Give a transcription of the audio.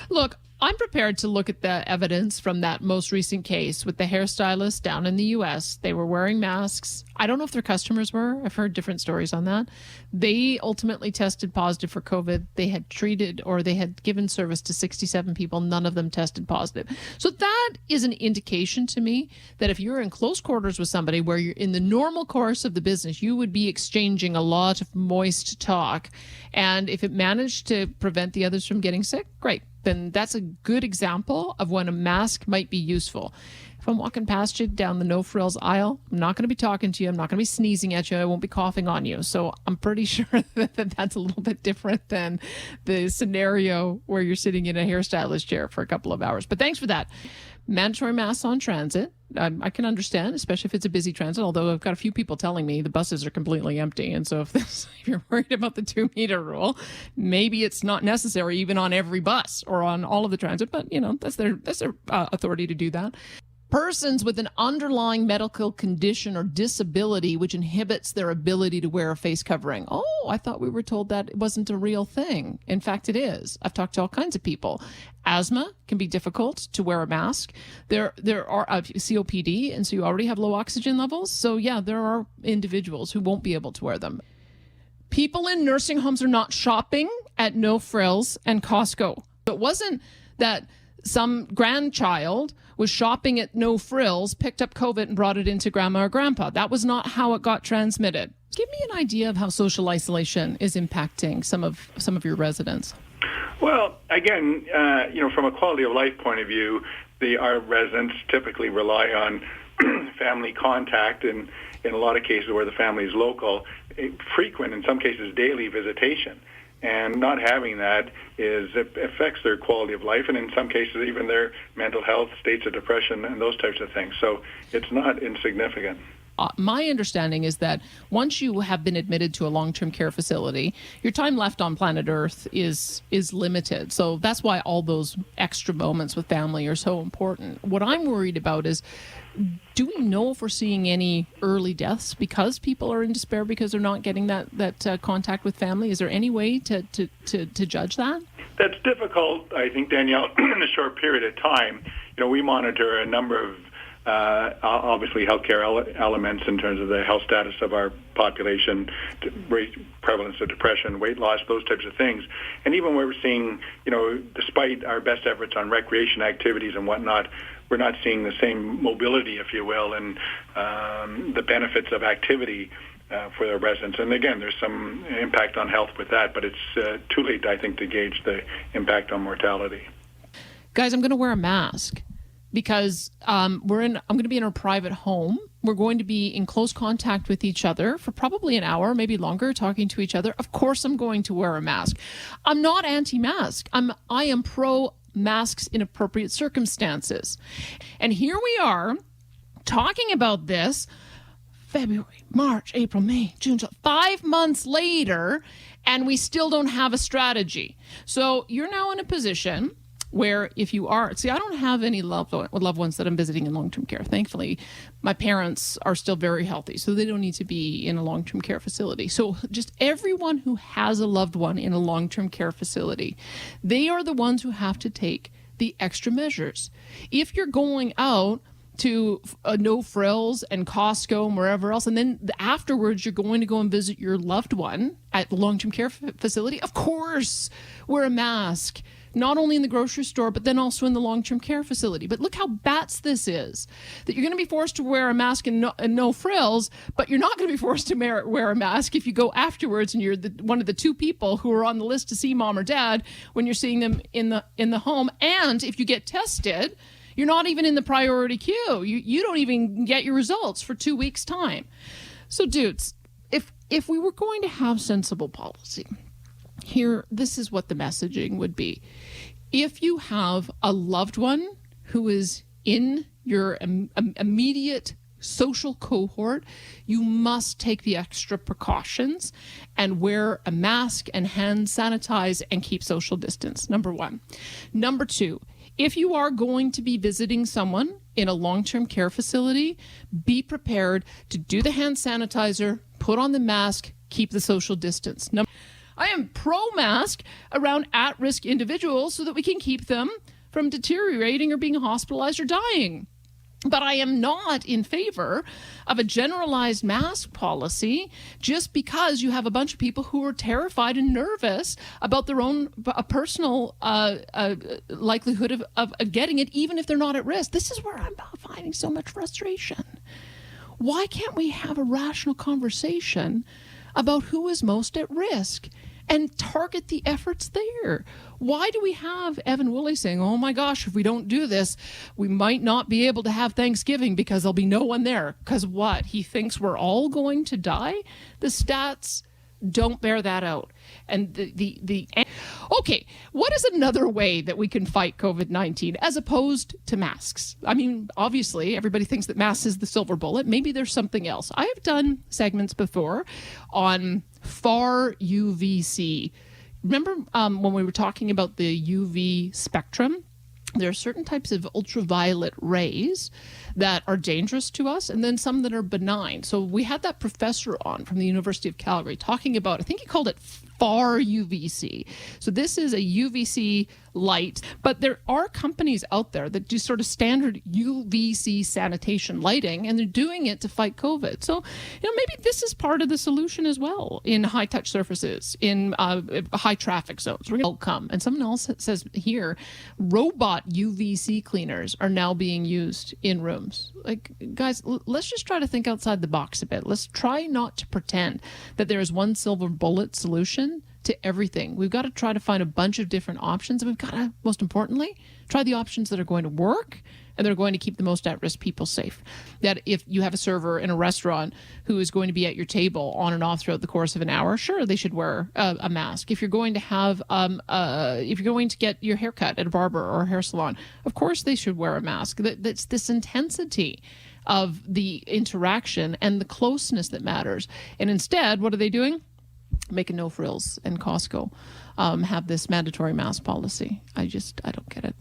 Look, I'm prepared to look at the evidence from that most recent case with the hairstylist down in the U.S. They were wearing masks. I don't know if their customers were. I've heard different stories on that. They ultimately tested positive for COVID. They had treated or they had given service to 67 people. None of them tested positive. So that is an indication to me that if you're in close quarters with somebody where you're in the normal course of the business, you would be exchanging a lot of moist talk. And if it managed to prevent the others from getting sick, great. Then that's a good example of when a mask might be useful. If I'm walking past you down the No Frills aisle, I'm not going to be talking to you. I'm not going to be sneezing at you. I won't be coughing on you. So I'm pretty sure that that's a little bit different than the scenario where you're sitting in a hairstylist chair for a couple of hours. But thanks for that. Mandatory masks on transit. I can understand, especially if it's a busy transit, although I've got a few people telling me the buses are completely empty. And so if you're worried about the 2-meter rule, maybe it's not necessary even on every bus or on all of the transit. But, that's their authority to do that. Persons with an underlying medical condition or disability which inhibits their ability to wear a face covering. Oh, I thought we were told that it wasn't a real thing. In fact, it is. I've talked to all kinds of people. Asthma can be difficult to wear a mask. There are COPD, and so you already have low oxygen levels. So yeah, there are individuals who won't be able to wear them. People in nursing homes are not shopping at No Frills and Costco. It wasn't that some grandchild was shopping at No Frills, picked up COVID and brought it into grandma or grandpa. That was not how it got transmitted. Give me an idea of how social isolation is impacting some of your residents. Well, again, from a quality of life point of view, our residents typically rely on family contact, and in a lot of cases where the family is local, frequent, in some cases daily visitation. And not having that affects their quality of life, and in some cases even their mental health, states of depression, and those types of things. So it's not insignificant. My understanding is that once you have been admitted to a long-term care facility, your time left on planet Earth is limited. So that's why all those extra moments with family are so important. What I'm worried about is, do we know if we're seeing any early deaths because people are in despair because they're not getting that contact with family? Is there any way to judge that? That's difficult, I think, Danielle, in a short period of time. We monitor a number of obviously healthcare elements in terms of the health status of our population, prevalence of depression, weight loss, those types of things. And even where we're seeing, despite our best efforts on recreation activities and whatnot, we're not seeing the same mobility, if you will, and the benefits of activity for the residents. And again, there's some impact on health with that, but it's too late, I think, to gauge the impact on mortality. Guys, I'm going to wear a mask because I'm going to be in a private home. We're going to be in close contact with each other for probably an hour, maybe longer, talking to each other. Of course, I'm going to wear a mask. I'm not anti-mask. I am pro masks in appropriate circumstances. And here we are talking about this February, March, April, May, June, July, 5 months later, and we still don't have a strategy. So you're now in a position where if you are, I don't have any loved ones that I'm visiting in long-term care. Thankfully, my parents are still very healthy, so they don't need to be in a long-term care facility. So just everyone who has a loved one in a long-term care facility, they are the ones who have to take the extra measures. If you're going out to No Frills and Costco and wherever else, and then afterwards you're going to go and visit your loved one at the long-term care facility, of course, wear a mask. Not only in the grocery store, but then also in the long-term care facility. But look how bats this is, that you're going to be forced to wear a mask and no frills, but you're not going to be forced to wear a mask if you go afterwards and you're one of the 2 people who are on the list to see mom or dad when you're seeing them in the home. And if you get tested, you're not even in the priority queue. You don't even get your results for 2 weeks' time. So, dudes, if we were going to have sensible policy, here, this is what the messaging would be. If you have a loved one who is in your immediate social cohort, you must take the extra precautions and wear a mask and hand sanitize and keep social distance, number 1. Number 2, if you are going to be visiting someone in a long-term care facility, be prepared to do the hand sanitizer, put on the mask, keep the social distance. I am pro-mask around at-risk individuals so that we can keep them from deteriorating or being hospitalized or dying. But I am not in favor of a generalized mask policy just because you have a bunch of people who are terrified and nervous about their own personal likelihood of getting it, even if they're not at risk. This is where I'm finding so much frustration. Why can't we have a rational conversation about who is most at risk and target the efforts there? Why do we have Evan Woolley saying, oh my gosh, if we don't do this, we might not be able to have Thanksgiving because there'll be no one there? Because what? He thinks we're all going to die? The stats don't bear that out. And okay, what is another way that we can fight COVID-19 as opposed to masks? I mean, obviously, everybody thinks that masks is the silver bullet. Maybe there's something else. I have done segments before on far UVC. Remember when we were talking about the UV spectrum? There are certain types of ultraviolet rays that are dangerous to us, and then some that are benign. So we had that professor on from the University of Calgary talking about, I think he called it far UVC. So this is a UVC light, but there are companies out there that do sort of standard UVC sanitation lighting, and they're doing it to fight COVID. So, maybe this is part of the solution as well in high-touch surfaces, in high traffic zones. We're going to come. And someone else says here, robot UVC cleaners are now being used in rooms. Like, guys, let's just try to think outside the box a bit. Let's try not to pretend that there is one silver bullet solution to everything. We've got to try to find a bunch of different options, and we've got to, most importantly, try the options that are going to work and they're going to keep the most at-risk people safe. That if you have a server in a restaurant who is going to be at your table on and off throughout the course of an hour, sure, they should wear a mask. If you're going to have, if you're going to get your hair cut at a barber or a hair salon, of course they should wear a mask. That's this intensity of the interaction and the closeness that matters. And instead, what are they doing? Making No Frills and Costco have this mandatory mask policy. I don't get it.